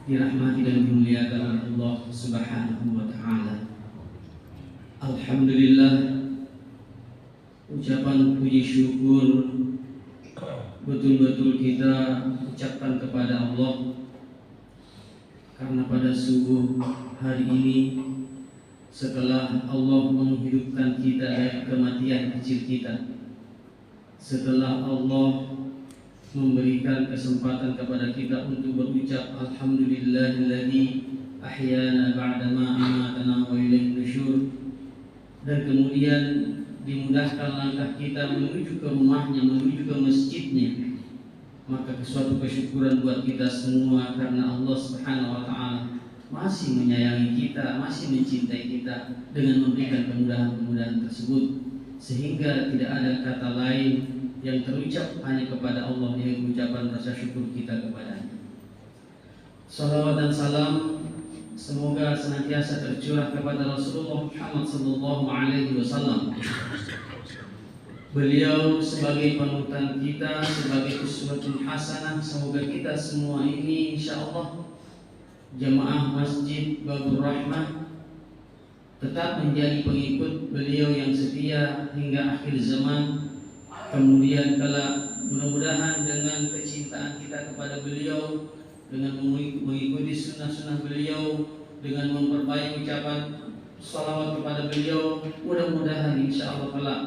dirahmati dan dimuliakan oleh Allah Subhanahu wa taala. Alhamdulillah, ucapan puji syukur betul-betul kita ucapkan kepada Allah karena pada subuh hari ini setelah Allah menghidupkan kita dari kematian kecil kita, setelah Allah memberikan kesempatan kepada kita untuk berucap alhamdulillahilladzi ahyana ba'dama amatana wa ilaihi nusyur, dan kemudian dimudahkan langkah kita menuju ke rumahnya, menuju ke masjidnya, maka suatu kesyukuran buat kita semua karena Allah Subhanahu wa taala masih menyayangi kita, masih mencintai kita dengan memberikan kemudahan-kemudahan tersebut, sehingga tidak ada kata lain yang terucap hanya kepada Allah, yaitu ucapan rasa syukur kita kepadanya. Salawat dan salam semoga senantiasa tercurah kepada Rasulullah Muhammad SAW. Beliau sebagai panutan kita, sebagai uswatun hasanah. Semoga kita semua ini insyaallah jamaah Masjid Babur Rahmah tetap menjadi pengikut beliau yang setia hingga akhir zaman. Kemudian kelak mudah-mudahan dengan kecintaan kita kepada beliau, dengan mengikuti sunnah-sunnah beliau, dengan memperbaiki ucapan salawat kepada beliau, mudah-mudahan insyaallah kelak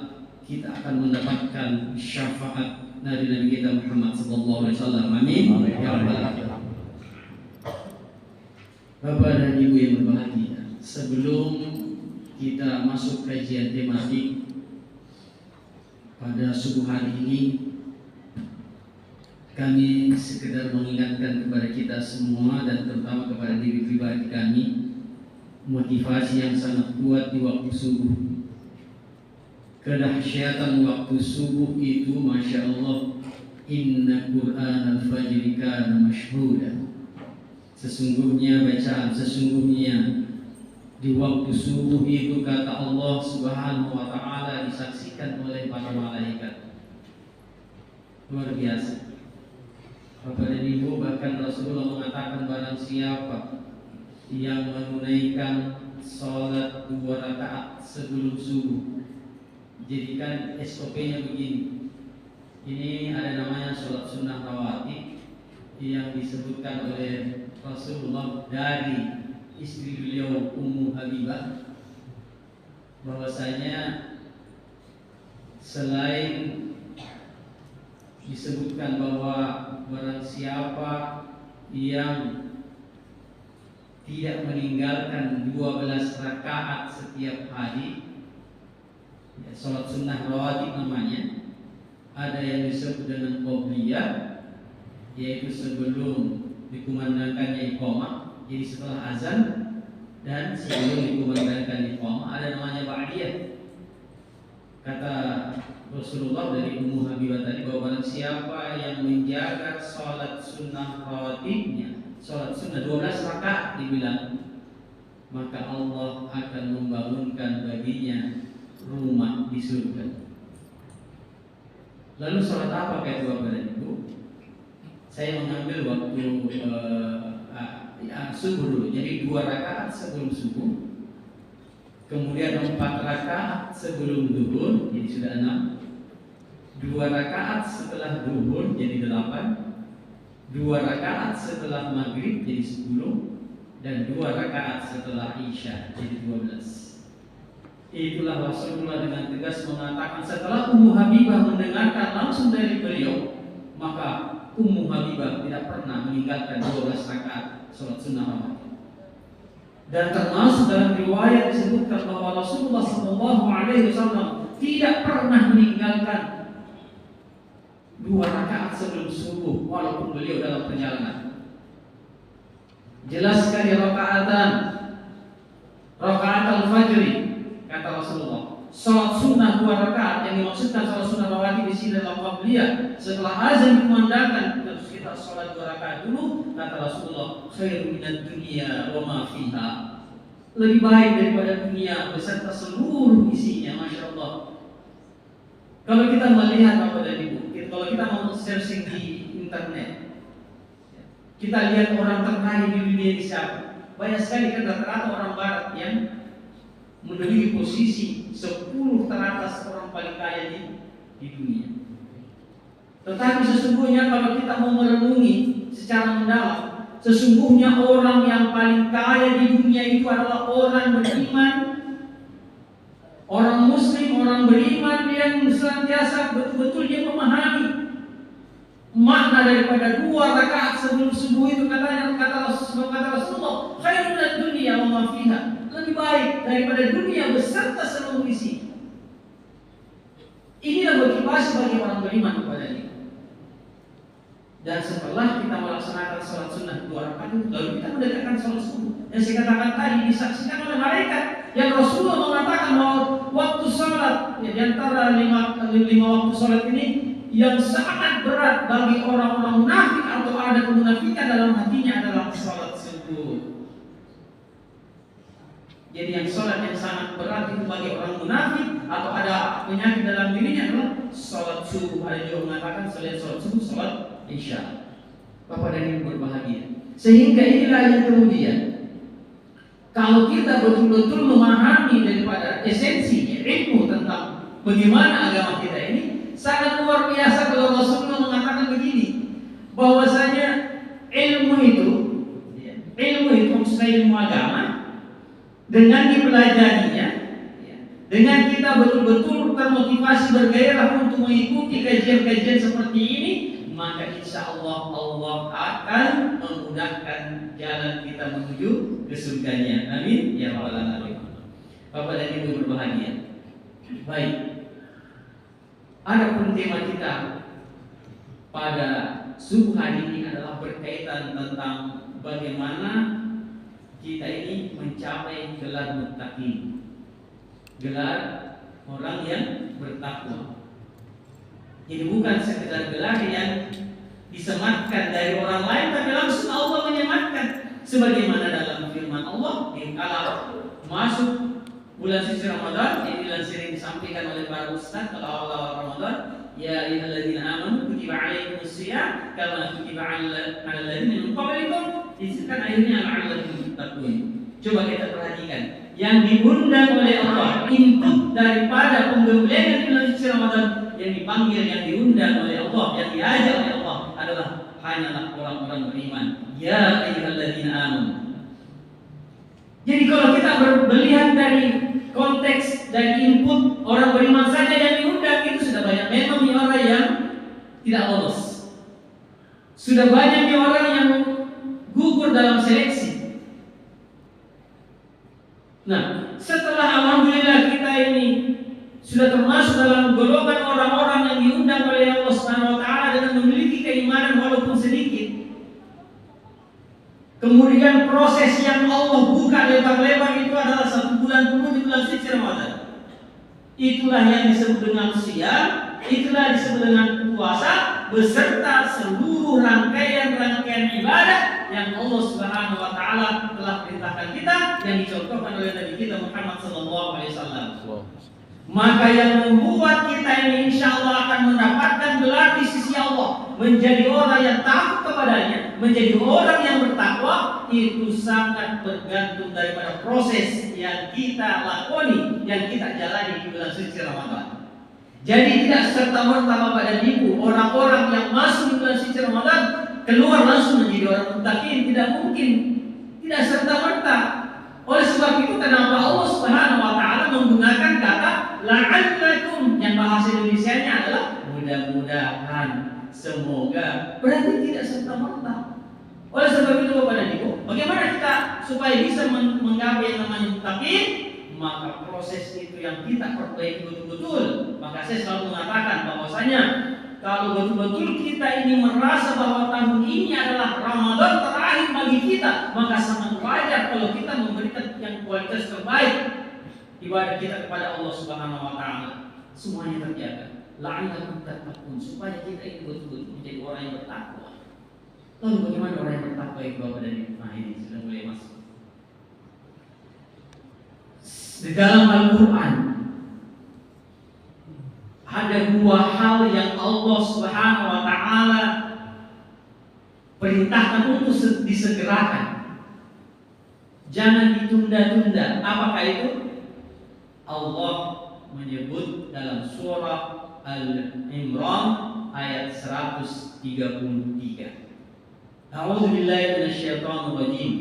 kita akan mendapatkan syafaat dari Nabi kita Muhammad SAW. Amin. Ya Rabbal Alamin. Bapak dan Ibu yang berbahagia, sebelum kita masuk kajian tematik pada subuh hari ini, kami sekedar mengingatkan kepada kita semua dan terutama kepada diri pribadi kami motivasi yang sangat kuat di waktu subuh. Kedahsyatan waktu subuh itu, masya Allah, inna Qur'an al-fajri kana mashhuda. Sesungguhnya di waktu subuh itu, kata Allah Subhanahu wa taala, disaksikan oleh para malaikat. Luar biasa. Bapak dan Ibu, bahkan Rasulullah mengatakan barang siapa yang menunaikan sholat 2 rakaat sebelum subuh, jadikan SOP-nya begini. Ini ada namanya sholat sunnah rawatib yang disebutkan oleh Rasulullah dari istri beliau Ummu Habibah, bahwasanya selain disebutkan bahwa barang siapa yang tidak meninggalkan 12 rakaat setiap hari, ya, sholat sunnah rawatib namanya, ada yang disebut dengan qobliyah, yaitu sebelum dikumandangkannya iqamah, jadi setelah azan dan sebelum dikumandangkan iqamah. Ada namanya ba'diyah. Kata Rasulullah dari Ummu Habibah tadi bahwa barang siapa yang menjaga sholat sunnah rawatibnya, sholat sunnah 12 rakaat dibilang, maka Allah akan membangunkan baginya rumah di surga. Lalu sholat apa kata Bapak dan Ibu? Saya mengambil waktu subuh dulu. Jadi 2 rakaat sebelum subuh, kemudian 4 rakaat sebelum duhur, jadi sudah 6. 2 rakaat setelah duhur, jadi 8. 2 rakaat setelah maghrib, jadi 10. Dan 2 rakaat setelah isya, jadi 12. Itulah Rasulullah dengan tegas mengatakan, setelah Ummu Habibah mendengarkan langsung dari beliau, maka Ummu Habibah tidak pernah meninggalkan 12 rakaat sholat sunnah rawatib. Dan termasuk dalam riwayat disebutkan bahwa Rasulullah SAW tidak pernah meninggalkan 2 rakaat sebelum subuh walaupun beliau dalam perjalanan. Jelas sekali rakaat al-fajri, kata Rasulullah. Salat sunnah 2 rakaat yang dimaksudkan salat sunnah rawatib di sini adalah qabliyah. Setelah azan dikumandangkan, terus kita salat 2 rakaat dulu, kata Rasulullah, khairun minad dunya wa ma fiha. Lebih baik daripada dunia beserta seluruh isinya, masya Allah. Kalau kita melihat Bapak dan Ibu, kalau kita mau searching di internet, Kita lihat orang terkaya di dunia ini siapa? Banyak sekali kan rata-rata orang barat yang menduduki posisi 10 teratas orang paling kaya di dunia. Tetapi sesungguhnya kalau kita mau merenungi secara mendalam, sesungguhnya orang yang paling kaya di dunia itu adalah orang beriman, orang muslim, orang beriman yang senantiasa betul-betul dia memahami makna daripada 2 rakaat sebelum subuh itu. Kata Rasulullah, khairun minad dunya wa ma fiha, lebih baik daripada dunia beserta seluruh isi. Inilah motivasi bagi orang beriman kepada dia. Dan setelah kita melaksanakan sholat sunnah 2 rakaat itu, lalu kita mendekatkan sholat subuh. Yang saya katakan tadi disaksikan oleh malaikat yang Rasulullah mengatakan bahwa waktu sholat di antara 5 waktu sholat ini yang sangat berat bagi orang-orang munafik atau ada kemunafikan dalam hatinya adalah sholat subuh. Jadi yang sholat yang sangat berat itu bagi orang munafik atau ada penyakit dalam dirinya adalah sholat subuh. Ada juga mengatakan selain sholat subuh, sholat Isya. Bapak dan Ibu berbahagia. Sehingga inilah yang kemudian, kalau kita betul-betul memahami daripada esensinya, ilmu tentang bagaimana agama kita ini, sangat luar biasa kalau Rasulullah mengatakan begini, bahwasanya ilmu itu maksudnya ilmu agama, dengan dipelajarinya, dengan kita betul-betul termotivasi bergairah untuk mengikuti kajian-kajian seperti ini, maka insya Allah akan memudahkan jalan kita menuju ke surganya. Amin ya rabbal alamin. Bapak dan Ibu berbahagia. Baik. Adapun tema kita pada subuh hari ini adalah berkaitan tentang bagaimana kita ini mencapai gelar muttaqin, gelar orang yang bertakwa. Jadi bukan sekedar gelar yang disematkan dari orang lain, tapi langsung Allah menyematkan. Sebagaimana dalam firman Allah, kalau masuk bulan suci Ramadan, yang dilansir disampaikan oleh para ustaz kalau awal Ramadan, ya ayyuhalladzina amanu kutiba alaikumus shiyam kama kutiba alal ladzina min qablikum, disebutkan akhirnya la'allakum tattaqun. Coba kita perhatikan, yang diundang oleh Allah, input daripada penggembelengan bulan suci Ramadan, yang dipanggil, yang diundang oleh Allah, yang diajak oleh Allah adalah hanyalah orang-orang beriman. Ya ayyuhalladzina amanu. Jadi kalau kita melihat dari konteks, dari input orang beriman saja yang diundang, itu sudah banyak memang orang yang tidak lolos. Sudah banyak orang yang gugur dalam seleksi. Nah, setelah alhamdulillah kita ini sudah termasuk dalam golongan orang-orang yang diundang oleh Allah Subhanahu wa taala dengan memiliki keimanan walaupun sedikit. Kemudian proses yang Allah buka lebar-lebar itu adalah 1 bulan penuh di bulan suci Ramadan. Itulah yang disebut dengan siam, itulah disebut dengan puasa beserta seluruh rangkaian-rangkaian ibadah yang Allah Subhanahu wa taala telah perintahkan kita, yang dicontohkan oleh Nabi kita Muhammad sallallahu alaihi wasallam. Maka yang membuat kita ini insya Allah akan mendapatkan gelar di sisi Allah, menjadi orang yang takut kepadanya, menjadi orang yang bertakwa, itu sangat bergantung daripada proses yang kita lakoni, yang kita jalani di bulan suci Ramadan. Jadi tidak serta-merta Bapak dan Ibu, orang-orang yang masuk di bulan suci Ramadan keluar langsung menjadi orang muttaqin, tidak mungkin, tidak serta-merta. Oleh sebab itu kenapa Allah Subhanahu wa taala menggunakan kata la'allakum, yang bahasa Indonesianya adalah mudah-mudahan, semoga, berarti tidak serta-merta. Oleh sebab itu Bapak dan Ibu, bagaimana kita supaya bisa menggapai yang namanya muttaqin? Maka proses itu yang kita perbaiki betul-betul. Maka saya selalu mengatakan bahwasanya kalau betul-betul kita ini merasa bahwa tahun ini adalah Ramadan terakhir bagi kita, maka sangat wajar kalau kita memberikan yang kualitas terbaik ibadah kita kepada Allah Subhanahu wa taala. Semuanya terjaga. La'allakum tattaqun, supaya kita ini betul-betul menjadi orang yang bertakwa. Lalu bagaimana orang yang bertakwa itu Bapak dan Ibu? Nah, ini sudah mulai masuk. Di dalam Al-Qur'an ada 2 hal yang Allah Subhanahu wa taala Perintahkan untuk disegerakan. Jangan ditunda-tunda. Apakah itu? Allah menyebut dalam surah Al-Imran ayat 133. A'udzubillahi minasyaitonir rajim.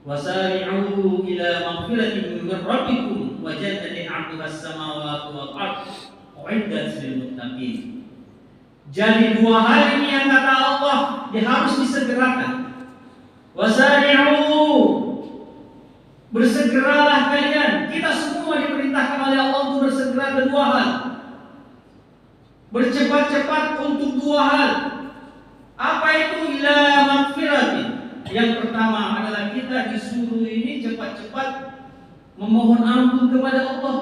Wasari'u ila maghfiratin min rabbikum wa jannatin 'arduha as-samawati wal ardh u'iddat lil muttaqin. Jadi dua hal ini yang kata Allah harus disegerakan. Wasari'u, bersegeralah kalian. Kita semua diperintahkan oleh Allah untuk bersegera ke dua hal. Bercepat-cepat untuk dua hal. Apa itu? Ila maghfiratin. Yang pertama adalah kita disuruh ini cepat-cepat memohon ampun kepada Allah,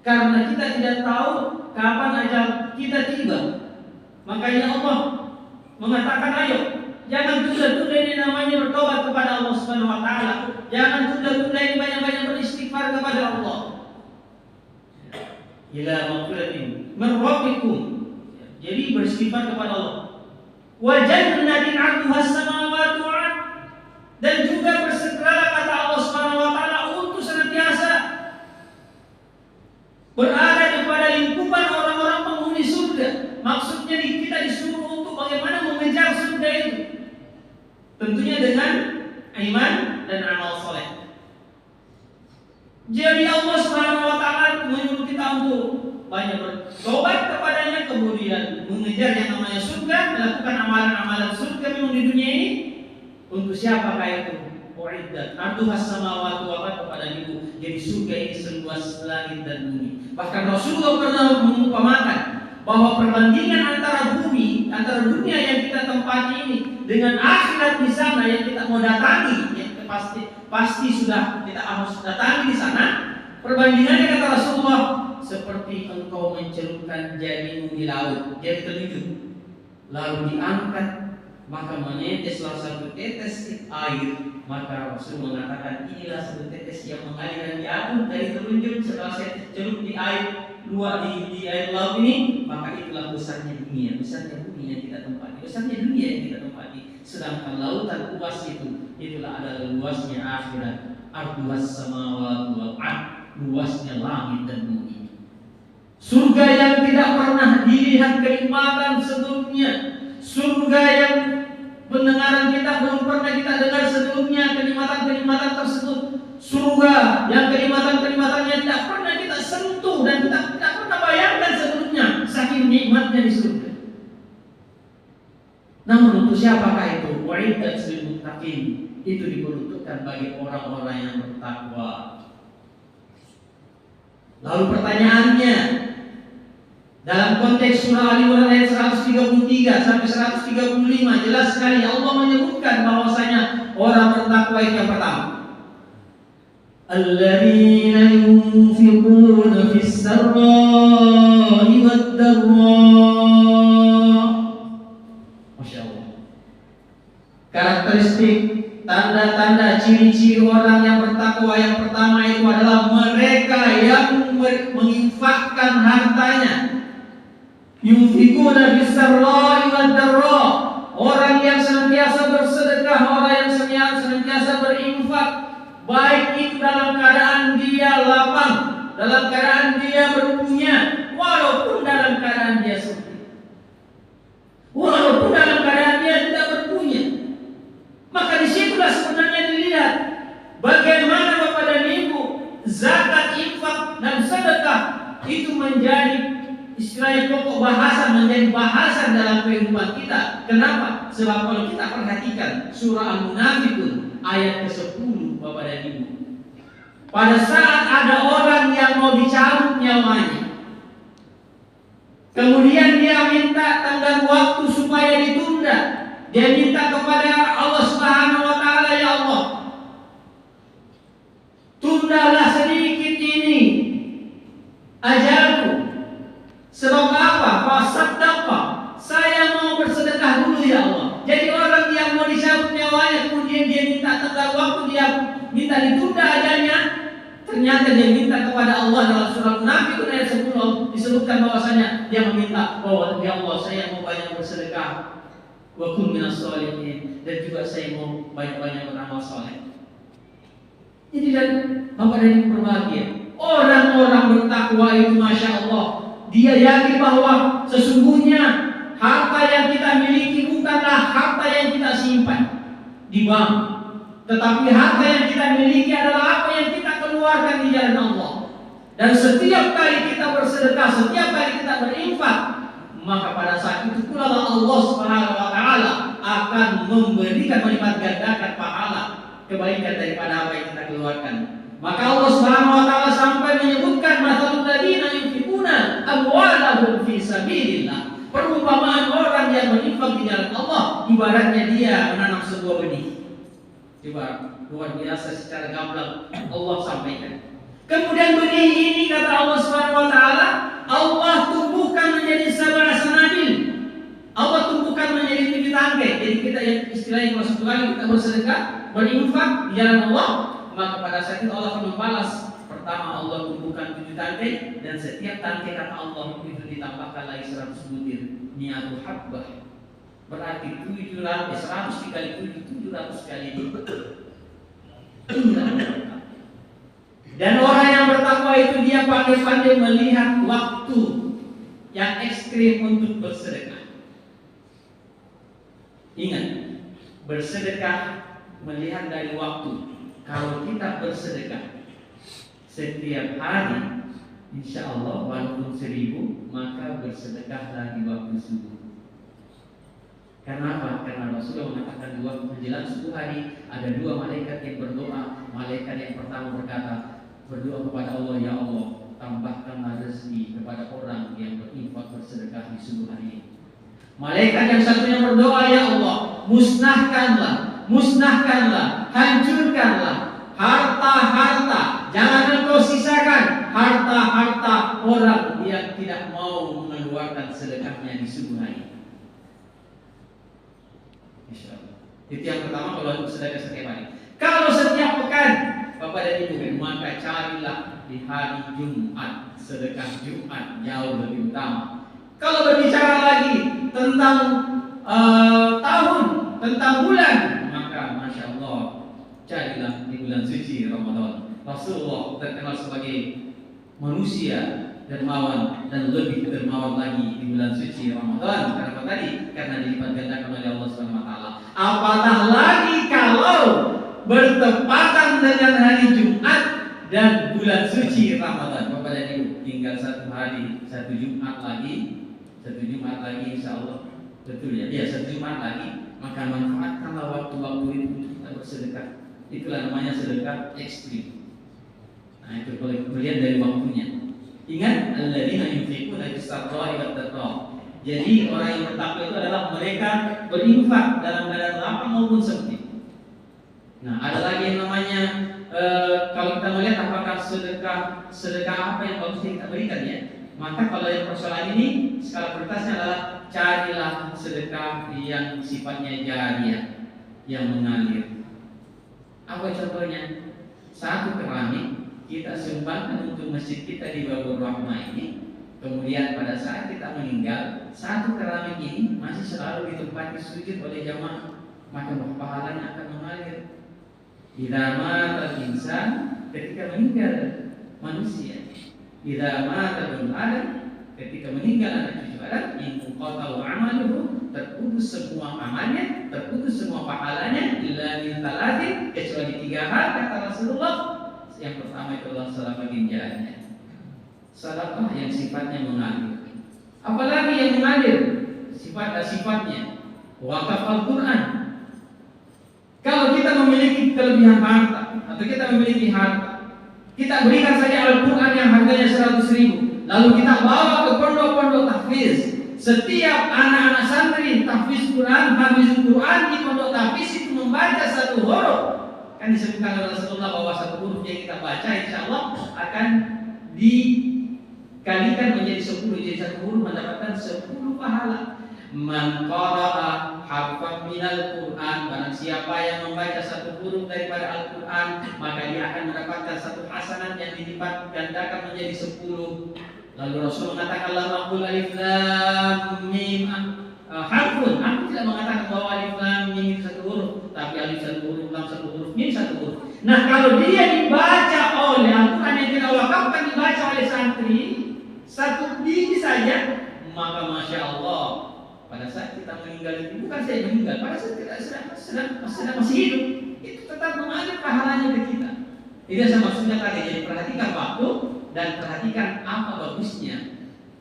karena kita tidak tahu kapan ajal kita tiba. Makanya Allah mengatakan, ayo jangan tunda-tunda, ini namanya bertobat kepada Allah Subhanahu wa taala. Jangan tunda-tunda, ini banyak-banyak beristighfar kepada Allah. Ila maghfiratin min rabbikum. Jadi beristighfar kepada Allah. Wa jannatin 'arduha as-samawati wal ardh, dan juga bersegeralah kata Allah Subhanahu wa taala untuk senantiasa berada pada lingkupan orang-orang penghuni surga. Maksudnya kita disuruh untuk bagaimana mengejar surga itu. Tentunya dengan iman dan amal soleh. Jadi Allah Subhanahu wa taala menyuruh kita untuk banyak bertobat kepadanya, kemudian mengejar yang namanya surga, melakukan amalan-amalan surga memang di dunia ini. Untuk siapakah itu? U'iddat arduha as-samawati wal ardh, kepada ibu. Jadi surga ini seluas langit dan bumi. Bahkan Rasulullah pernah mengumpamakan bahwa perbandingan antara bumi, antara dunia yang kita tempati ini dengan akhirat di sana yang kita mau datangi, yang pasti sudah kita harus datangi di sana. Perbandingannya kata Rasulullah seperti engkau mencelupkan jarimu di laut, jari telunjuk, lalu diangkat, maka meneteslah satu tetes air. Maka Rasul mengatakan, inilah satu tetes yang mengalir di aku dari telunjuk. Setelah saya celup di air di air laut ini, maka itulah besarnya dunia, besarnya bumi yang kita tempati, besarnya dunia yang kita tempati. Sedangkan lautan luas itu, itulah adalah luasnya akhirat. Arduhas samawati wal ardh, luasnya langit dan bumi. Surga yang tidak pernah dilihat kenikmatan sebelumnya, surga yang pendengaran kita belum pernah kita dengar sebelumnya kenikmatan-kenikmatan tersebut, surga yang kenikmatan-kenikmatannya tidak pernah kita sentuh dan kita tidak pernah bayangkan sebelumnya, saking nikmatnya di surga. Namun untuk siapakah itu? U'iddat lil muttaqin, itu diperuntukkan bagi orang-orang yang bertakwa. Lalu pertanyaannya, dalam konteks surah Al-Imran ayat 133 sampai 135 jelas sekali Allah menyebutkan bahwasanya orang bertakwa itu yang pertama, alladzina yunfiquna fis sarra'i wad dharra. Masya Allah. Karakteristik, tanda-tanda, ciri-ciri orang yang bertakwa yang pertama itu adalah mereka yang menginfakkan hartanya. Yunfikuna bis-sarra'i wad-dharra, orang yang senantiasa bersedekah, orang yang senantiasa berinfak, baik itu dalam keadaan dia lapang, dalam keadaan dia berpunya, walaupun dalam keadaan dia sempit, walaupun dalam keadaan dia tidak berpunya. Maka disitulah sebenarnya dilihat bagaimana Bapak dan Ibu, zakat, infak, dan sedekah itu menjadi istilahnya pokok bahasan, menjadi bahasan dalam kehidupan kita. Kenapa? Sebab kalau kita perhatikan surah Al-Munafiqun ayat ke-10 Bapak dan Ibu, pada saat ada orang yang mau dicabut nyawanya, kemudian dia minta tenggang waktu supaya ditunda, dia minta kepada Allah Subhanahu wa taala, ya Allah, tundalah sedikit ini ajalku. Sebab apa? Fasaddaqa, saya mau bersedekah dulu ya Allah. Jadi orang yang mau dicabut nyawanya kemudian dia minta tenggang waktu, dia minta ditunda ajalnya, ternyata dia minta kepada Allah. Dalam surah Munafiqun ayat 10 disebutkan bahwasanya dia meminta bahwa ya Allah, saya mau banyak bersedekah. wa kun minas sholihin, dan juga saya mau banyak-banyak beramal soleh. Jadi dan Bapak dan Ibu berbahagia, orang-orang bertakwa itu Masya Allah, dia yakin bahwa sesungguhnya harta yang kita miliki bukanlah harta yang kita simpan di bank, tetapi harta yang kita miliki adalah apa yang kita keluarkan di jalan Allah. Dan setiap kali kita bersedekah, setiap kali kita berinfak, maka pada saat itu pula Allah Subhanahu wa taala akan memberikan melipat gandakan pahala kebaikan daripada apa yang kita keluarkan. Maka Allah Subhanahu wa taala sampai menyebutkan mathalul ladzina yunfiquna amwalahum fi sabilillah. Perumpamaan orang yang berinfak di jalan Allah ibaratnya dia menanam sebuah benih. Coba luar biasa secara gamblang Allah sampaikan. Kemudian benih ini kata Allah Subhanahu wa taala, Allah tumbuhkan menjadi sabana sanabil. Allah tumbuhkan menjadi 7 tangkai. Jadi kita yang istilahnya kalau satu kali kita bersedekah, berinfak di jalan Allah, maka pada saat itu Allah akan membalas. Pertama Allah tumbuhkan 7 tangkai, dan setiap tangkai kata Allah itu ditambahkan lagi 100 butir mi'atu habbah. Berarti 100 dikali 7, 700 kali lipat. Dan orang yang bertakwa itu dia pandai-pandai melihat waktu yang ekstrim untuk bersedekah. Ingat, bersedekah melihat dari waktu. Kalau kita bersedekah setiap hari, insya Allah walaupun 1000, maka bersedekahlah di waktu subuh. Karena apa? Karena Rasulullah mengatakan menjelang subuh hari ada 2 malaikat yang berdoa. Malaikat yang pertama berkata, berdoa kepada Allah, ya Allah, tambahkanlah rezeki kepada orang yang berinfak bersedekah di subuh hari ini. Malaikat yang satunya berdoa, ya Allah, musnahkanlah, hancurkanlah harta-harta, jangan engkau sisakan harta-harta orang yang tidak mau mengeluarkan sedekahnya di subuh hari. Insyaallah. Itu yang pertama kalau sedekah setiap hari. Kalau setiap pekan, Bapak dan Ibu, maka carilah di hari Jumat, sedekah Jumat jauh lebih utama. Kalau berbicara lagi tentang tahun, tentang bulan, maka Masya Allah, carilah di bulan suci Ramadan. Rasulullah terkenal sebagai manusia dermawan dan lebih dermawan lagi di bulan suci Ramadan. Karena apa tadi? Karena dilipat gandakan oleh Allah Subhanahu wa taala. Apatah lagi kalau bertepatan dengan hari Jumat dan bulan suci Ramadan. Bapak dan Ibu, tinggal 1 hari, 1 Jumat lagi, insya Allah. Betul ya? Ya, 1 Jumat lagi. Maka manfaatkanlah waktu-waktu itu untuk kita bersedekah. Itulah namanya sedekah ekstrim. Nah, itu boleh melihat dari waktunya. Ingat, alladzina yunfiquna fis-sarra'i wad-dharra. Jadi orang yang bertakwa itu adalah mereka berinfak dalam keadaan lapang maupun sempit. Nah, ada lagi yang namanya kalau kita melihat apakah sedekah apa yang bagus kita berikan ya. Maka kalau yang persoalan ini skala prioritasnya adalah carilah sedekah yang sifatnya jariyah, yang mengalir. Apa contohnya? 1 keramik kita sumbangkan untuk masjid kita di Babur Rahmah ini. Kemudian pada saat kita meninggal, 1 keramik ini masih selalu ditempati sujud oleh jamaah, maka pahalanya akan mengalir. Idza mata insan, ketika meninggal manusia. Idza mata ibnu Adam, ketika meninggal anak cucu Adam, inqata amaluhu, terputus semua amalnya, terputus semua pahalanya, illa min talatin, kecuali 3 hal kata Rasulullah. Yang pertama itu adalah sedekah ginjalnya. Sedekah yang sifatnya mengalir. Apalagi yang mengalir sifatnya wakaf Al-Quran. Kalau kita memiliki kelebihan harta atau kita memiliki harta, kita berikan saja Al-Quran yang harganya 100.000, lalu kita bawa ke pondok-pondok tahfiz. Setiap anak-anak santri tahfiz Quran, hafiz Quran di pondok tahfiz itu membaca 1 huruf. Kan disebutkan oleh Rasulullah bahwa 1 huruf yang kita baca insya Allah akan dikalikan menjadi 10. Jadi 1 huruf mendapatkan 10 pahala. Man qara'a harfan minal Quran, barang siapa yang membaca 1 huruf daripada Al-Quran, maka dia akan mendapatkan 1 hasanat yang dilipat gandakan menjadi 10. Lalu Rasul mengatakan lam aqul alif lam mim harfun. Aku tidak mengatakan bahwa alif lam mim itu satu huruf, tapi alif satu huruf, lam satu huruf, mim satu huruf. Nah, kalau dia dibaca oleh Al-Quran yang kita wakafkan dibaca oleh santri satu biji saja, maka masya Allah, pada saat kita meninggal itu bukan saya meninggal, pada saat kita sedang masih hidup, itu tetap mengalir pahalanya ke kita. Ini sama maksudnya tadi. Jadi perhatikan waktu dan perhatikan apa bagusnya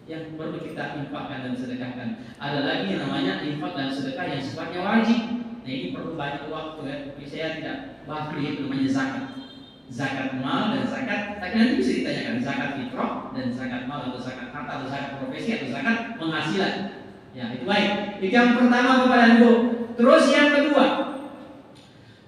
yang perlu kita infakkan dan sedekahkan. Ada lagi yang namanya infak dan sedekah yang sifatnya wajib. Nah, ini perlu banyak waktu ya. Tapi saya tidak bahas itu namanya zakat. Zakat mal dan zakat. Tapi nanti bisa ditanyakan zakat fitrah dan zakat mal atau zakat harta atau zakat profesi atau zakat penghasilan. Ya, itu baik. Itu yang pertama Bapak dan Ibu. Terus yang kedua,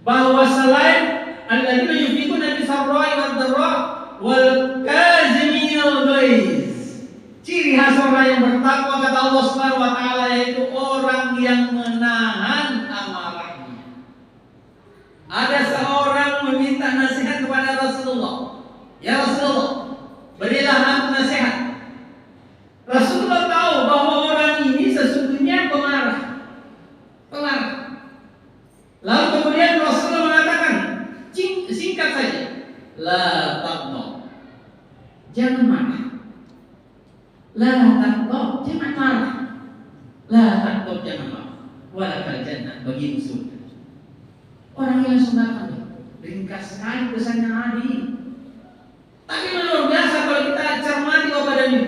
bahwa selain alladzina yunfiquna fi sarra'i wad dharra wal kaziminal ghaiz. Ciri khas orang yang bertakwa kata Allah Subhanahu wa taala yaitu orang yang menahan amarahnya. Ada seorang meminta nasihat kepada Rasulullah. Ya Rasulullah, berilah aku nasihat. Rasulullah tahu bahwa orang ini sesungguhnya pemarah. Lalu kemudian Rasulullah mengatakan, singkat saja, la taqna. Jangan marah. La taqna, jangan marah. La taqna, jangan marah. Walakal jannah, bagimu surga. Orang yang sunatan, ringkas sekali pesan yang ada ini. Tapi luar biasa kalau kita cermati Bapak dan Ibu.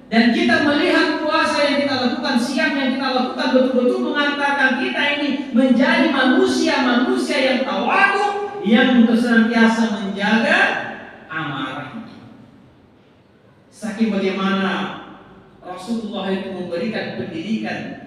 Dan kita melihat puasa yang kita lakukan, siang yang kita lakukan betul-betul mengantarkan kita ini menjadi manusia yang tawadu, yang senantiasa menjaga amarahnya. Saking bagaimana Rasulullah itu memberikan pendidikan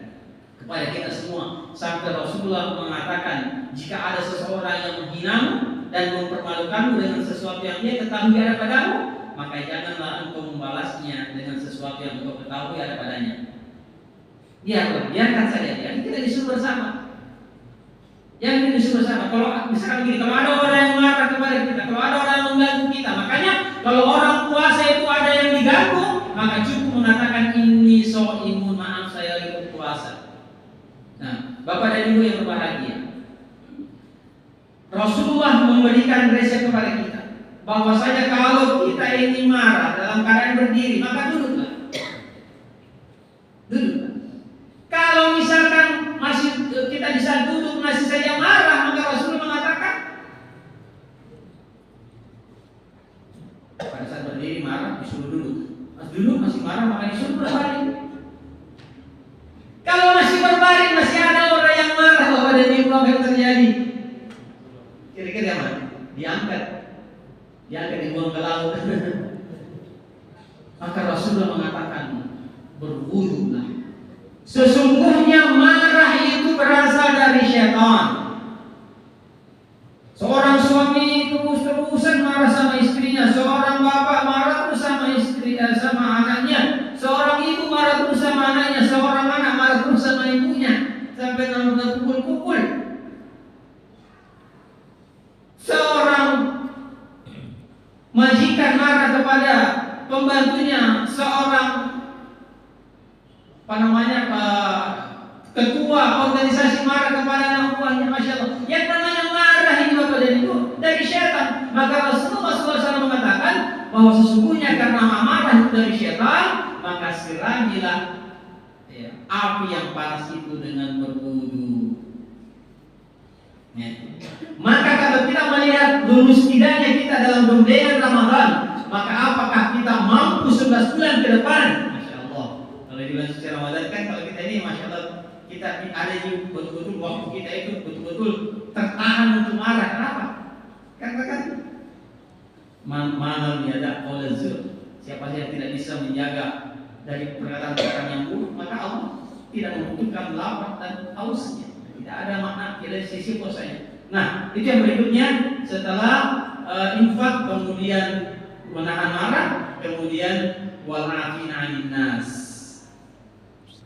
kepada kita semua, sampai Rasulullah mengatakan, jika ada seseorang yang menghinamu dan mempermalukanmu dengan sesuatu yang dia ketahui ada padamu, maka janganlah engkau membalasnya dengan sesuatu yang engkau ketahui ada padanya. Biarkan saja dia. Kita disuruh bersama. Yang disuruh bersama. Kalau misalkan begini, kalau ada orang yang marah kepada kita, kalau ada orang yang mengganggu kita, makanya kalau orang puasa itu ada yang diganggu, maka cukup mengatakan ini so'imun, maaf saya lagi berpuasa. Nah, Bapak dan Ibu yang berbahagia, Rasulullah memberikan resep kepada kita. Bahwasanya kalau kita ini marah dalam keadaan berdiri, maka duduklah. Kalau misalkan masih kita bisa duduk masih saja marah, maka Rasulullah mengatakan pada saat berdiri marah disuruh duduk. Pas duduk masih marah maka disuruh berbaring. Kalau masih berbaring masih ada orang yang marah, Bapak dan Ibu, apa yang terjadi? Kira-kira mana? Diangkat dibuang ke laut. Maka Rasulullah mengatakan, berwudulah. Sesungguhnya marah itu berasal dari syaitan. Seorang suami terus-terusan marah sama istrinya, seorang bapak marah terus sama sama anaknya, seorang ibu marah terus sama anaknya, seorang anak marah terus sama ibunya, sampai namanya pukul-pukul. Seorang majikan marah kepada pembantunya, seorang ketua organisasi marah kepada anak buahnya, masya Allah. Yang namanya marah ini Bapak dan Ibu dari syaitan. Maka Rasulullah SAW mengatakan bahwa sesungguhnya karena marah itu dari syaitan, maka sirangilah api yang panas itu dengan berwudu. Maka kalau kita melihat lulus tidaknya kita dalam bulan Ramadan, maka apakah kita mampu 11 bulan ke depan? Masya Allah. Kalau di bulan suci Ramadan kan, kalau kita ini Masya Allah, kita ada juga betul-betul waktu kita itu betul-betul tertahan untuk marah. Kenapa? Karena kan manal biada oleh zur. Siapa yang tidak bisa menjaga dari perkataan-perkataan yang buruk, maka Allah tidak membutuhkan lapar dan hausnya. Tidak ada makna dari sisi puasanya. Nah, itu yang berikutnya setelah infak, kemudian menahan marah, kemudian wal afina 'anil nas,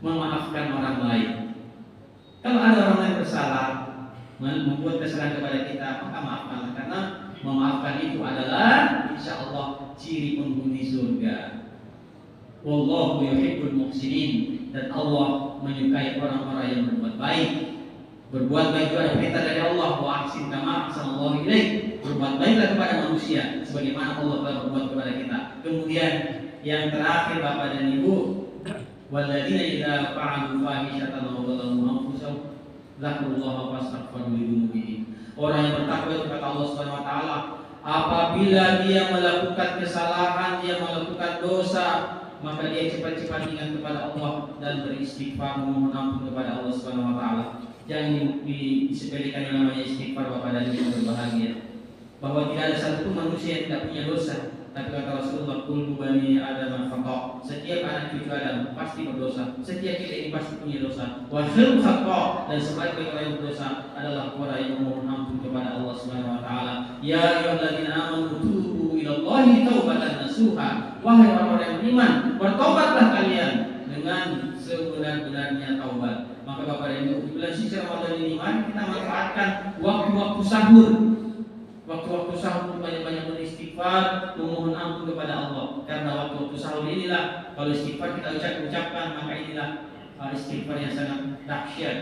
memaafkan orang lain. Kalau ada orang yang bersalah, membuat kesalahan kepada kita, maka maafkanlah, karena memaafkan itu adalah insya Allah ciri penghuni surga. Wallahu yuhibbul muhsinin, dan Allah menyukai orang-orang yang berbuat baik. Berbuat baik itu ada perintah dari Allah, wa ahsin kama ahsanallahu ilaik. Berbuat baiklah kepada manusia sebagaimana Allah telah berbuat kepada kita. Kemudian yang terakhir Bapak dan Ibu, walladzina idza fa'alu fahishatan aw dzalamu anfusahum dzakurullaha fastaghfiru lidzunubihim. Orang yang bertakwa kepada Allah Subhanahu wa taala, apabila dia melakukan kesalahan, dia melakukan dosa, maka dia cepat-cepat ingat kepada Allah dan beristighfar memohon ampun kepada Allah Subhanahu wa taala. Jangan disepelekan yang namanya istighfar Bapak dan Ibu berbahagia. Bahwa tidak ada satupun manusia yang tidak punya dosa. Tapi kata Rasulullah, kullu bani Adam khata'. Setiap anak cucu Adam pasti berdosa. Setiap kita ini pasti punya dosa. Wa khairul khata', dan sebaik-baik orang yang berdosa adalah orang yang memohon ampun kepada Allah Subhanahu wa taala. Ya ayyuhalladzina amanu tubu ilallahi taubatan nasuha. Wahai orang-orang yang beriman, bertobatlah kalian dengan sebenar-benarnya taubat. Maka Bapak dan Ibu, di bulan suci Ramadan ini mari kita manfaatkan waktu-waktu sahur. Waktu-waktu sahur banyak-banyak beristighfar, memohon ampun kepada Allah. Karena waktu-waktu sahur inilah kalau istighfar kita ucapkan, maka inilah istighfar yang sangat dahsyat.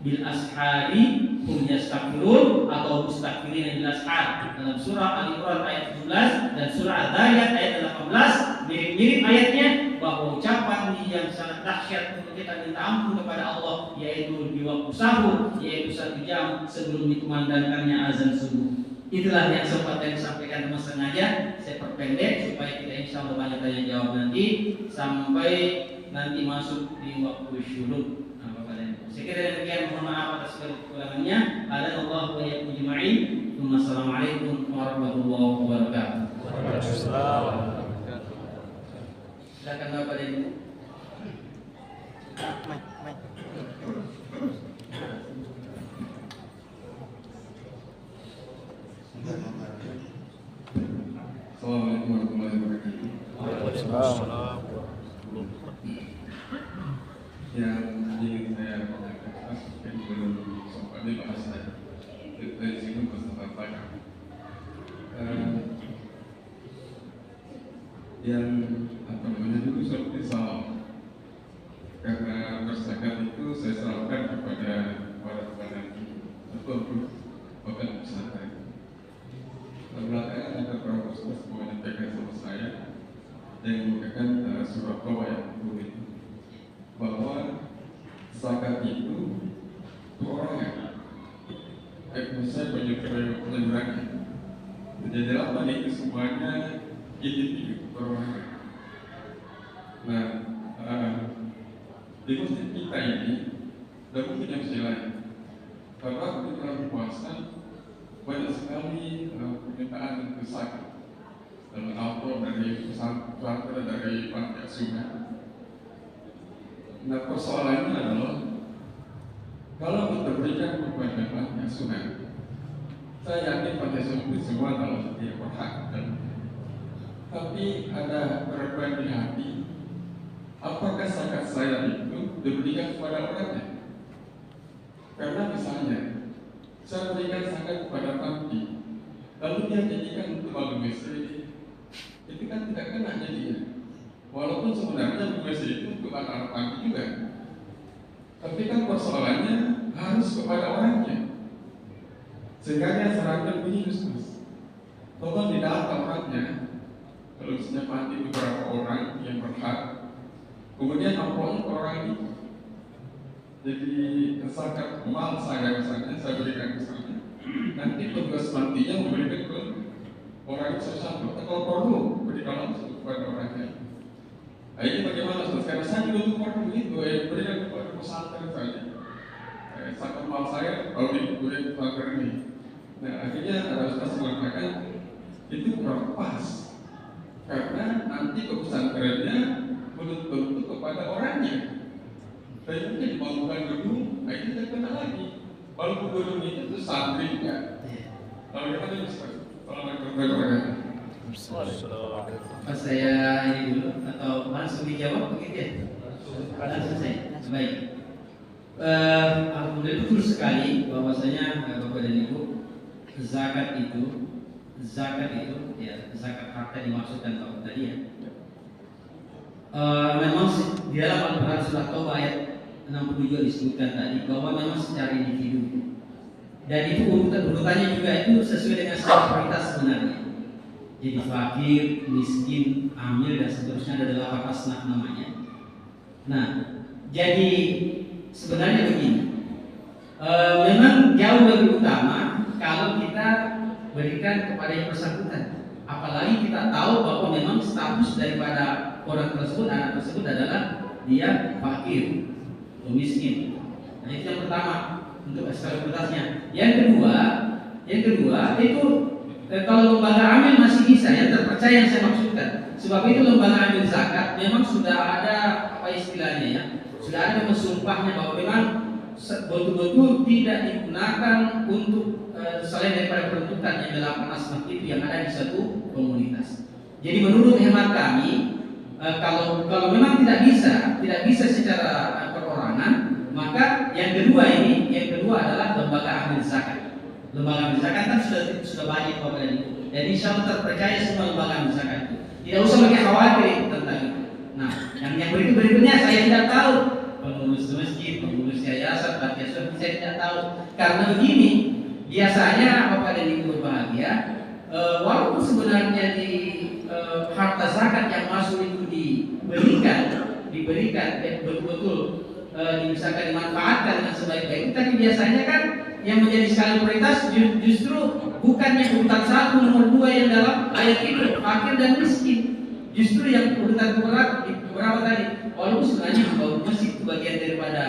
Bil ashari hum yastaghfirun atau mustaghfirin bil ashar. Dalam surah Al-Imran ayat 17 dan surah Al-Zariyat ayat 18 mirip-mirip ayatnya, bahwa ucapan yang sangat dahsyat untuk kita minta ampun kepada Allah yaitu di waktu sahur, yaitu 1 jam sebelum dikumandangkannya azan subuh. Itulah yang sempat saya sampaikan teman sengaja. Saya perpendek supaya kita insya Allah banyak tanya jawab nanti sampai nanti masuk di waktu syuruk. Sekiranya demikian, mohon maaf atas segala kekurangannya. Alhamdulillah wa iyyakum ajma'in. Assalamualaikum warahmatullahi wabarakatuh. Waalaikumsalam. Silakan Bapak dan Ibu. Assalamualaikum warahmatullahi wabarakatuh. Waalaikumsalam. Yang ingin saya katakan mungkin belum sempat dibahas dari sini Mustafa Fakar. Yang dulu seperti salam, karena berzakat itu saya serahkan kepada para teman atau bahkan pesantren. Belakangan ada beberapa ustaz menyampaikan sama saya yang menggunakan surah Toba yang itu, bahwa zakat itu perorangan, saya penyeluruhannya. Jadi apa itu semuanya individu perorangan. Nah, di masjid kita ini tidak mungkin yang lain. Karena di dalam puasa banyak sekali permintaan zakat dalam auto dari pesantren, dari panti asuhan. Nah, persoalannya adalah kalau kita berikan kepada panti asuhan, saya yakin panti asuhan itu semua adalah dia berhak. Tapi ada keraguan di hati, apakah zakat saya itu diberikan kepada orangnya? Karena misalnya saya berikan zakat kepada panti, lalu dia jadikan untuk bangun WC, itu kan tidak kena jadinya. Walaupun sebenarnya WC itu untuk anak-anak panti juga, tapi kan persoalannya harus kepada orangnya. Sehingga dia sarankan begini, Ustaz, tolong didata orangnya. Kalau misalnya panti beberapa orang yang berhak, kemudian amplopnya ke orang ini. Jadi zakat mal saya misalnya saya berikan ke sana, nanti petugas pantinya memberikan ke orang itu satu. Kalau perlu berikan langsung kepada orangnya. Nah, ini bagaimana Ustaz? Karena saya juga pernah begitu, berikan kepada pesantren saja. Zakat mal saya kalau diberikan pesantren ini. Nah, akhirnya ada Ustaz mengatakan itu kurang pas, karena nanti ke pesantrennya belum tentu kepada orangnya. Dan mungkin dibangunkan gedung, itu tidak kena lagi. Walaupun gedung itu santri juga. Lalu kita ada Ustaz. Assalamualaikum warahmatullahi wabarakatuh. Saya ini dulu atau langsung dijawab begitu ya? Langsung saya. Baik. Alhamdulillah betul sekali bahwasanya Bapak dan Ibu, zakat itu ya, zakat harta dimaksudkan Bapak tadi ya. Memang di dalam Al-Quran surah Taubah ayat 60 juga disebutkan tadi bahwa memang secara individu, dan itu urutannya juga itu sesuai dengan skala prioritas sebenarnya. Jadi fakir, miskin, amil dan seterusnya ada 8 asnaf namanya. Nah, jadi sebenarnya begini, memang jauh lebih utama kalau kita berikan kepada yang bersangkutan. Apalagi kita tahu bahwa memang status daripada orang tersebut, anak tersebut adalah dia fakir atau miskin. Nah, itu yang pertama untuk skala prioritasnya. Yang kedua itu kalau lembaga amil masih bisa, yang terpercaya yang saya maksudkan. Sebab itu lembaga amil zakat memang sudah ada apa istilahnya ya, sudah ada memang sumpahnya bahwa memang betul-betul tidak digunakan untuk selain daripada peruntukan yang 8 asnaf itu yang ada di satu komunitas. Jadi menurut hemat kami, kalau memang tidak bisa secara perorangan, maka yang kedua adalah lembaga amil zakat. Lembaga amil zakat kan sudah banyak Bapak dan Ibu. Jadi insya Allah terpercaya semua lembaga amil zakat itu. Tidak usah pakai khawatir tentang itu. Nah, yang berikutnya saya tidak tahu pengurus masjid, pengurus yayasan, panti asuhan, saya tidak tahu. Karena begini, biasanya Bapak dan Ibu berbahagia, walaupun sebenarnya di harta zakat yang masuk itu diberikan betul-betul misalkan dimanfaatkan dengan sebaik-baiknya, tapi biasanya kan yang menjadi skala prioritas justru bukannya urutan 1 nomor 2 yang dalam ayat itu fakir dan miskin, justru yang urutan berapa tadi, walaupun sebenarnya membangun masjid itu bagian daripada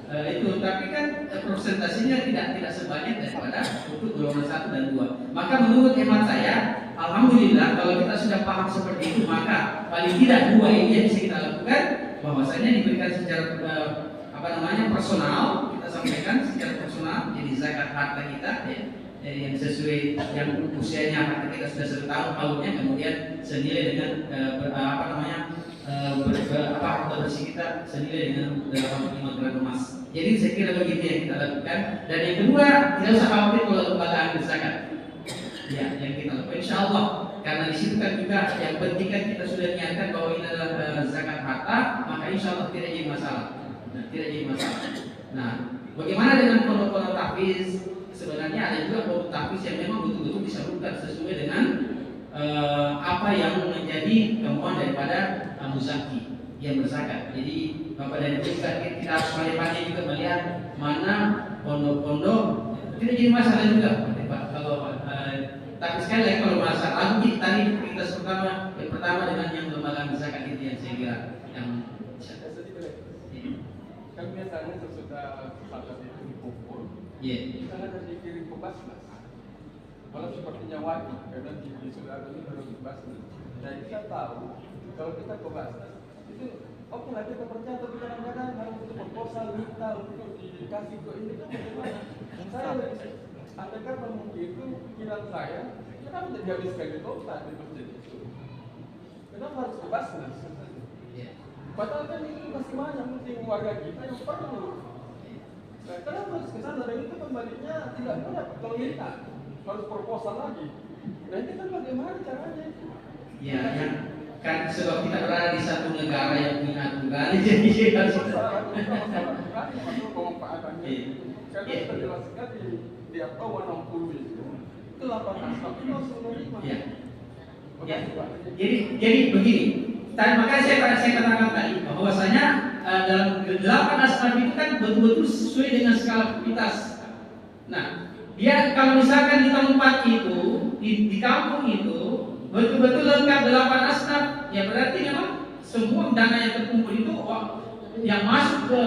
itu, tapi kan persentasenya tidak sebanyak daripada untuk golongan 1 dan 2. Maka menurut hemat saya, alhamdulillah kalau kita sudah paham seperti itu, maka paling tidak 2 ini yang bisa kita lakukan, bahwasanya diberikan secara personal, kita sampaikan secara personal, jadi zakat harta kita ya, yang sesuai yang usianya harta kita sudah 1 tahunnya, kemudian senilai dengan harta bersih kita senilai dengan 85 gram emas. Jadi saya kira begitu yang kita lakukan. Dan yang kedua, tidak usah khawatir kalau lembaga amil zakat. Ya, yang kita lakukan insya Allah, karena di situ kan juga yang penting kan kita sudah niatkan bahwa ini adalah zakat harta, maka insya Allah tidak jadi masalah. Nah, bagaimana dengan pondok-pondok tahfiz? Sebenarnya ada juga pondok tahfiz yang memang betul-betul disalurkan sesuai dengan apa yang menjadi kemauan daripada muzaki yang berzakat. Jadi Bapak dan Ibu kita harus pandai-pandai juga melihat mana pondok-pondok, tidak jadi masalah juga Pak. Kalau tapi sekali lagi kalau masalah tadi kita pertama dengan yang lembaga zakat itu yang saya kira yang kan biasanya sesudah zakat itu dikumpul, kita ada dikirim ke Basnas. Malah sepertinya wajib karena sudah ada ini belum ke Basnas. Nah kita tahu kalau kita ke Basnas itu oke lah kita percaya, tapi kadang-kadang harus untuk proposal minta untuk dikasih ke ini kan bagaimana? Saya sampaikan mungkin itu pikiran saya, kenapa tidak dihabiskan di kota di masjid itu? Kenapa harus ke Basnas? Padahal kan itu masih banyak mungkin warga kita yang perlu. Nah, kenapa harus ke sana? Dan itu kembalinya tidak mudah kalau minta, harus proposal lagi. Nah ini kan bagaimana caranya? Ya, kan sebab kita berada di satu negara yang punya aturan, jadi harus pemanfaatannya. Karena kita jelaskan di apa 60 itu 8 asnaf itu harus menerima. Jadi begini. Makanya saya katakan tadi bahwasanya dalam 8 asnaf itu kan betul-betul sesuai dengan skala prioritas. Nah, dia kalau misalkan di tempat itu, di kampung itu betul-betul lengkap 8 asnaf, ya berarti memang semua dana yang terkumpul itu yang masuk ke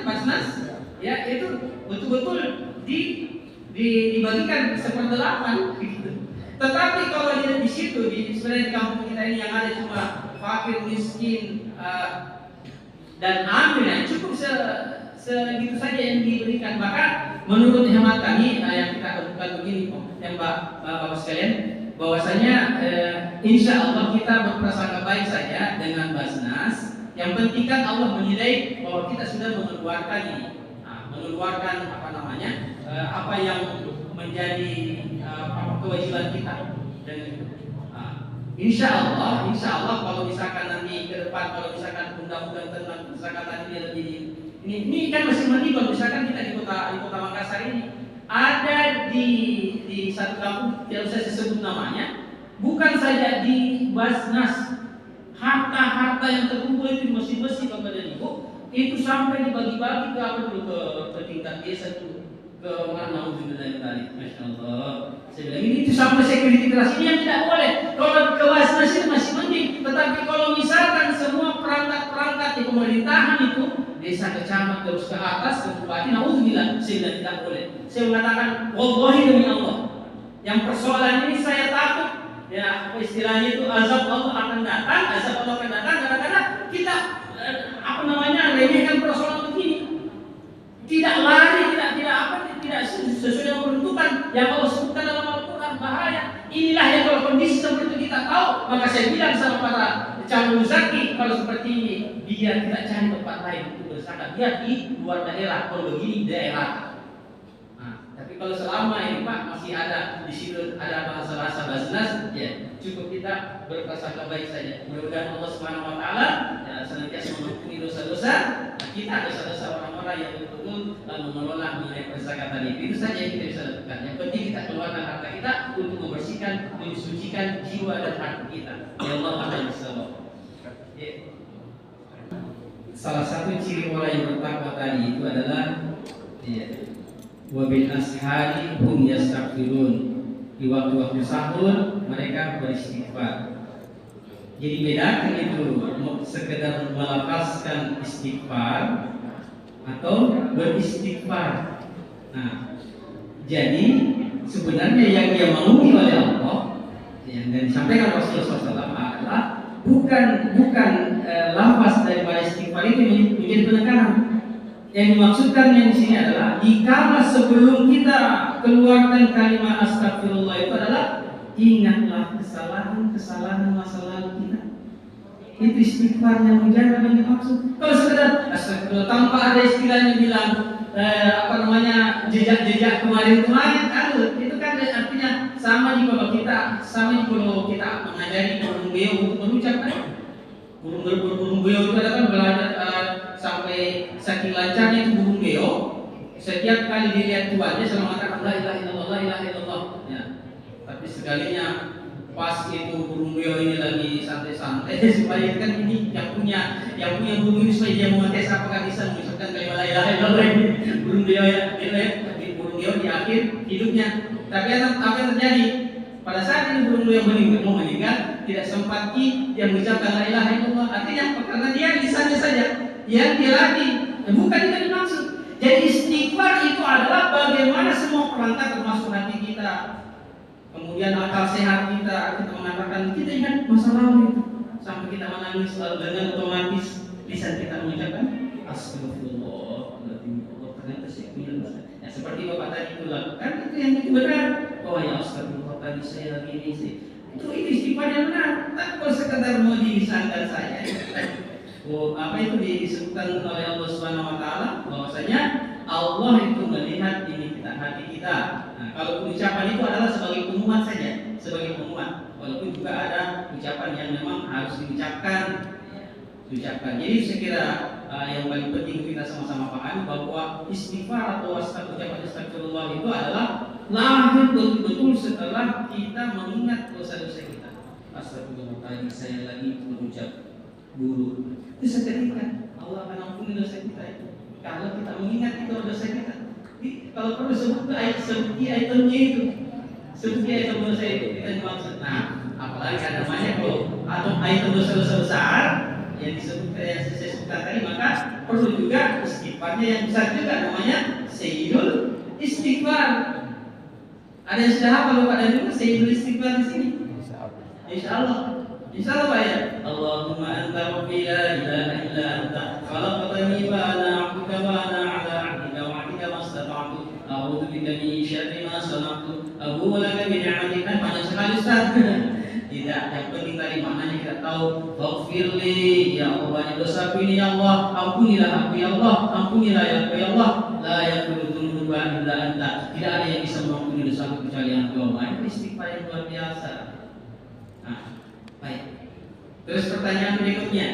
Basnas, ya itu betul-betul dibagikan 1/8 gitu. Tetapi kalau di situ sebenarnya di kampung kita ini yang ada cuma fakir, miskin, dan amil yang cukup segitu saja yang diberikan. Maka menurut hemat kami yang kita lakukan begini, yang Bapak sekalian, bahwasanya insya Allah kita berprasangka baik saja dengan Basnas. Yang penting kan Allah menilai bahwa kita sudah mengeluarkan ini, mengeluarkan apa yang menjadi kewajiban kita. Dan Insya Allah kalau misalkan nanti ke depan, kalau misalkan undang-undang tentang kesakatan ini lebih ini kan masih mending. Kalau misalkan kita di kota Makassar ini ada di satu kampung, tidak usah saya sebut namanya, bukan saja di Basnas, harta yang terkumpul itu di masjid-masjid Bapak dan Ibu itu sampai dibagi-bagi ke tingkat desa itu, ke mana dari Masya Allah. Saya bilang ini itu sampai saya kritik keras, ini yang tidak boleh. Kalau ke Basnas itu masih mending, tetapi kalau misalkan semua perangkat di pemerintahan itu desa, kecamatan terus ke atas ke bupati, naudzubillah, saya bilang tidak boleh. Saya mengatakan wallahi demi Allah, yang persoalan ini saya takut ya istilahnya itu azab Allah akan datang kadang-kadang kita remehkan persoalan begini, tidak lari, tidak sesuai dengan peruntukan yang Allah sebutkan dalam Al-Quran. Bahaya. Inilah yang kalau kondisi seperti itu kita tahu, maka saya bilang sama para calon muzaki, kalau seperti ini dia tidak cari tempat lain untuk berzakat, dia di luar daerah, kalau begini daerah. Tapi kalau selama ini Pak masih ada di situ ada bahasa-bahasa Basnas, ya cukup kita berprasangka baik saja. Mudah-mudahan Allah Subhanahu Wa Taala ya, senantiasa mengampuni dosa-dosa kita, dosa-dosa orang-orang yang betul-betul mengelola mengenai perzakatan ini. Itu saja yang kita bisa lakukan. Yang penting kita keluarkan harta kita untuk membersihkan, mensucikan jiwa dan hati kita. Ya Allah akan bersama. Salah satu ciri orang yang bertakwa tadi itu adalah wabil ashari hum yastaghfirun. Di waktu-waktu sahur mereka beristighfar. Jadi bedakan itu sekedar melafazkan istighfar atau beristighfar. Nah, jadi sebenarnya yang dia maui oleh Allah yang disampaikan Rasulullah SAW adalah bukan lafaz daripada istighfar itu menjadi penekanan. Yang dimaksudkan yang di sini adalah jika sebelum kita keluarkan kalimat astagfirullah itu adalah ingatlah kesalahan masa lalu kita. Itu istighfar yang menjaga yang dimaksud. Kalau sekedar astagfirullah tanpa ada istilahnya bilang jejak kemarin itu kan artinya sama jika kita mengajari burung beo untuk berucap kan. Burung beo itu ada kan belajar sampai saking lancarnya itu burung beo, setiap kali dilihat tuannya selalu mengatakan la ilaha illallah, la ilaha illallah. Ya. Tapi sekalinya pas itu burung beo ini lagi santai-santai supaya kan ini yang punya burung ini supaya dia mengetes apakah bisa mengucapkan kalimat la ilaha illallah ini. Burung beo di akhir hidupnya. Tapi apa yang terjadi? Pada saat ini burung beo mau meninggal, tidak sempat dia mengucapkan la ilaha illallah. Artinya karena dia lisannya saja yang dia lagi, bukan itu dimaksud. Jadi istighfar itu adalah bagaimana semua perangkat termasuk hati kita, kemudian akal sehat kita mengatakan kita ingat masa lalu itu sampai kita menangis dengan otomatis lisan kita mengucapkan astagfirullahaladzim. Ternyata saya punya dosa. Ya, seperti Bapak tadi itu lakukan itu benar. Oh ya astagfirullah tadi saya lagi ini sih. Itu istighfar yang benar. Tak kok sekedar mau dilisankan saya. Apa itu disebutkan oleh Allah Subhanahu Wa Taala bahwasanya Allah itu melihat ini kita, hati kita. Nah, kalau ucapan itu adalah sebagai pengumuman saja, sebagai pengumuman. Walaupun juga ada ucapan yang memang harus diucapkan. Jadi saya kira yang paling penting kita sama-sama paham bahwa istighfar atau ucapan astagfirullah itu adalah lahir betul-betul setelah kita mengingat dosa-dosa kita. Astagfirullah tadi saya lagi mengucap buruk. Itu seketika Allah akan ampuni dosa kita itu. Kalau kita mengingat itu dosa kita. Kalau perlu sebut itemnya itu. Sebut item dosa itu kita dimaksud. Nah, apalagi ada banyak atau item dosa-dosa besar yang disebutkan yang saya sebutkan tadi, maka perlu juga istighfarnya yang besar juga, namanya sayyidul istighfar. Ada yang sudah hafal Bapak dan Ibu sayyidul istighfar di sini? Insyaallah Pak ya. Allahumma anta rabbi la ilaha illa anta khalaqtani wa ana 'abduka wa ana 'ala 'ahdika wa 'ahdika mastata'tu a'udzu bika min syarri ma sana'tu abu'u laka bi ni'matika. Panjang sekali Ustaz. Tidak, yang penting tadi maknanya kita tahu. Faghfirli ya Allah, banyak dosaku ini ya Allah, ampunilah aku ya Allah, ampunilah ya aku ya Allah. La yaghfiru dzunuba illa anta. Tidak ada yang bisa mengampuni dosaku kecuali Engkau. Itu istighfar yang luar biasa. Nah, Baik. Terus pertanyaan berikutnya,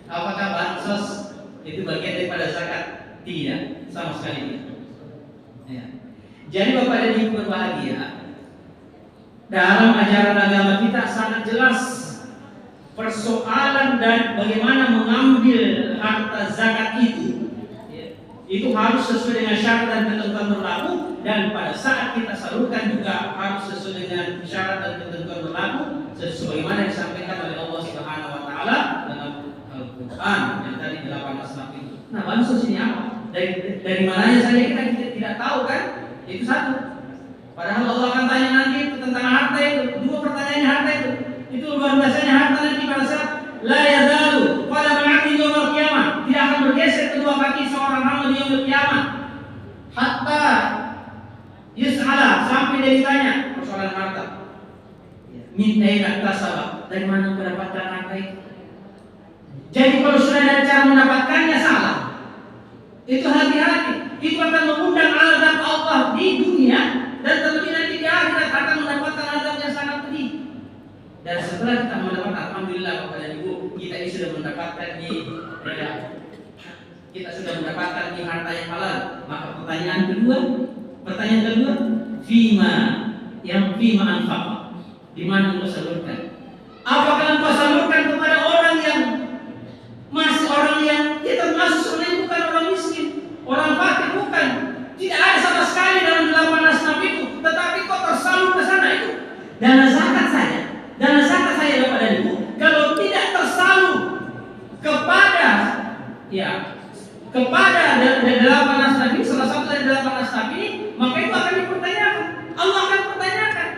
apakah bansos itu bagian daripada zakat? Tidak, sama sekali tidak. Ya. Jadi Bapak dan Ibu berbahagia, dalam ajaran agama kita sangat jelas persoalan dan bagaimana mengambil harta zakat itu. Itu harus sesuai dengan syarat dan ketentuan berlaku, dan pada saat kita salurkan juga harus sesuai dengan syarat dan ketentuan berlaku, sebagaimana disampaikan oleh Allah Subhanahu wa taala dalam Al-Qur'an yang tadi 18 surah itu. Nah, bansos ini apa? Dari mananya saja kita tidak tahu kan? Itu satu. Padahal Allah akan tanya nanti tentang harta itu. Dua pertanyaannya harta itu. Itu luar biasanya harta nanti pada saat la yazalu pada ma'ati yaumil qiyamah. Tidak akan bergeser kedua kaki seorang hamba di yaumil qiyamah. Hatta yus'ala, sampai dia ditanya persoalan harta. Min aina kasaba, dari mana mendapatkan harta itu? Jadi kalau sudah ada cara mendapatkannya salah, itu hati-hati. Itu akan mengundang azab Allah di dunia, dan terlebih nanti di akhirat akan mendapatkan azab yang sangat pedih. Dan setelah kita mendapatkan, alhamdulillah Bapak dan Ibu, kita ini sudah mendapatkan kita sudah mendapatkan di harta yang halal. Maka pertanyaan kedua, fima anfaq, di mana engkau salurkan? Apakah engkau salurkan kepada orang yang kita termasuk sebenarnya bukan orang miskin, orang fakir, bukan. Tidak ada sama sekali dalam 8 asnaf itu, tetapi kok tersalur ke sana itu. Dana zakat saya Bapak dan Ibu, kalau tidak tersalur kepada 8 asnaf ini, salah satu dari 8 asnaf ini, maka itu akan dipertanyakan. Allah akan pertanyakan.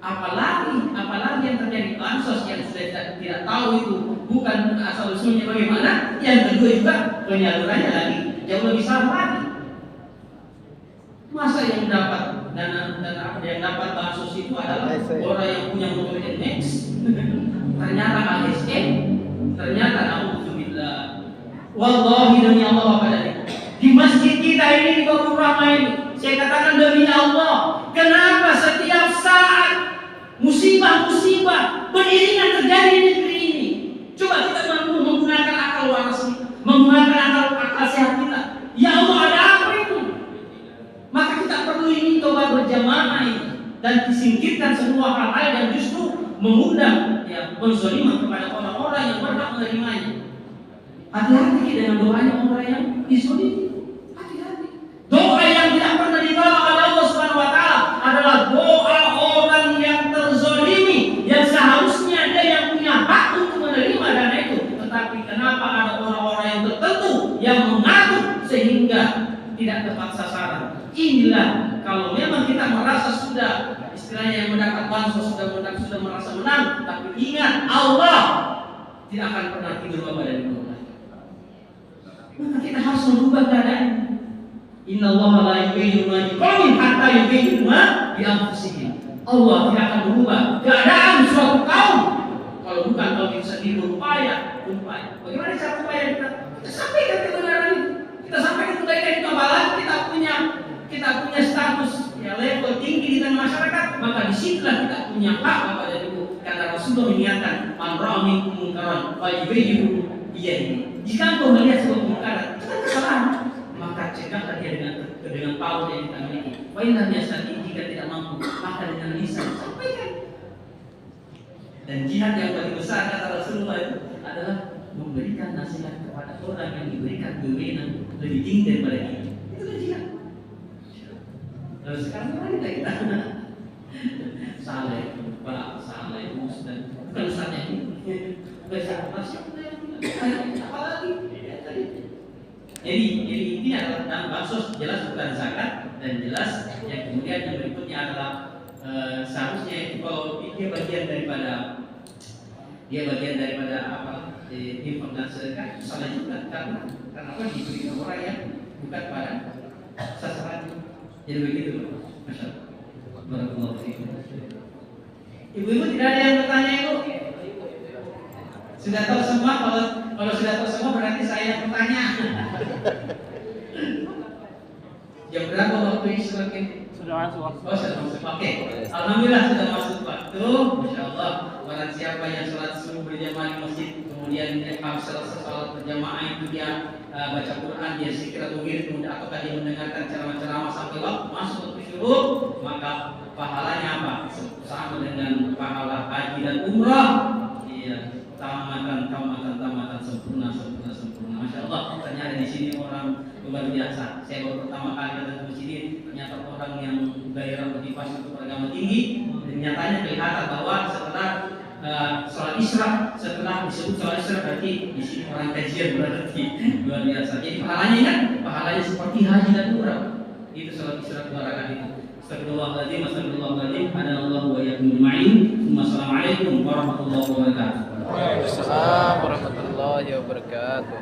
Apalagi yang terjadi bansos yang sudah tidak tahu itu bukan asal usulnya bagaimana. Yang kedua juga penyalurannya lagi jauh lebih salah lagi. Masa yang dapat yang dapat bansos itu adalah orang yang punya motor NX, ternyata ASN, ternyata alhamdulillah. Wallahi demi Allah Bapak dan Ibu, di masjid kita ini di Babur Rahmah ini, saya katakan demi Allah, kenapa setiap saat musibah beriringan terjadi di negeri ini? Coba kita menggunakan akal waras, menggunakan akal sehat kita. Ya Allah, ada apa itu? Maka kita perlu ini tobat berjamaah ini, dan disingkirkan semua hal-hal yang justru mengundang menzolimkan kepada orang-orang yang berhak menerimanya. Hati-hati dengan doanya orang yang dizolimi. Hati-hati. Doa yang tidak pernah ditolak oleh Allah Subhanahu wa taala adalah doa orang yang terzolimi, yang seharusnya dia yang punya hak untuk menerima dana itu. Tetapi kenapa ada orang-orang yang tertentu yang mengatur sehingga tidak tepat sasaran? Inilah kalau memang kita merasa sudah istilahnya yang mendapat bansos sudah merasa menang, tapi ingat Allah tidak akan pernah tidur Bapak dan Ibu. Maka kita harus merubah keadaan. Innallaha la yughayyiru ma biqaumin hatta yughayyiru ma bi anfusihim. Allah tidak akan merubah keadaan suatu kaum kalau bukan kaum itu sendiri berupaya. Bagaimana cara upaya kita? Kita sampaikan kebenaran itu. Kita sampaikan kebaikan itu, apalagi kita punya status level tinggi di tengah masyarakat, maka disitulah kita punya hak Bapak dan Ibu. Karena Rasulullah mengingatkan, man ra'a minkum munkaran falyughayyirhu biyadihi. Jika engkau melihat sebuah kemungkaran, itu kan kesalahan, maka cegahlah dia dengan power yang kita miliki. Wa in lam yastati, jika tidak mampu, maka dengan lisan sampaikan. Dan jihad yang paling besar kata Rasulullah itu adalah memberikan nasihat kepada orang yang diberikan wewenang lebih tinggi daripada kita. Itu jihad. Lalu sekarang mana kita? Saleh, Pak, Saleh, Ustaz, bukan Ustaznya ini. Apalagi jadi ini adalah dalam bansos jelas bukan zakat, dan jelas yang kemudian yang berikutnya adalah seharusnya itu kalau dia bagian daripada apa infak dan sedekah, salah juga karena apa diberikan orang yang bukan pada sasaran. Jadi begitu, Masya Allah. Barakallahu fiikum. Ibu-ibu tidak ada yang bertanya Ibu? Sudah tahu semua? Kalau sudah tahu semua berarti saya yang bertanya. Jam berapa waktu ini semakin Sudah masuk waktu. Oh, sudah masuk. Oke. Alhamdulillah sudah masuk waktu. Masya Allah. Barang siapa yang sholat subuh berjamaah di masjid, kemudian selesai sholat berjamaah itu dia baca Quran, dia zikir atau wirid, kemudian apakah dia mendengarkan ceramah-ceramah sampai waktu masuk waktu syuruk, maka pahalanya apa? Sama dengan pahala haji dan umrah. Iya, tamatan sempurna. Masya Allah. Ternyata di sini orang luar biasa. Saya baru pertama kali datang ke sini, ternyata orang yang gairah motivasi untuk beragama tinggi. Dan nyatanya kelihatan bahwa setelah sholat isya, setelah disebut sholat isya berarti di sini orang kajian berarti luar biasa. Jadi pahalanya ya, pahalanya seperti haji dan umrah. Itu sholat isya 2 rakaat itu. Astagfirullahaladzim, astagfirullahaladzim. Adallahu wa iyyakum ajma'in. Assalamualaikum warahmatullahi wabarakatuh. Waalaikumsalam warahmatullahi wabarakatuh.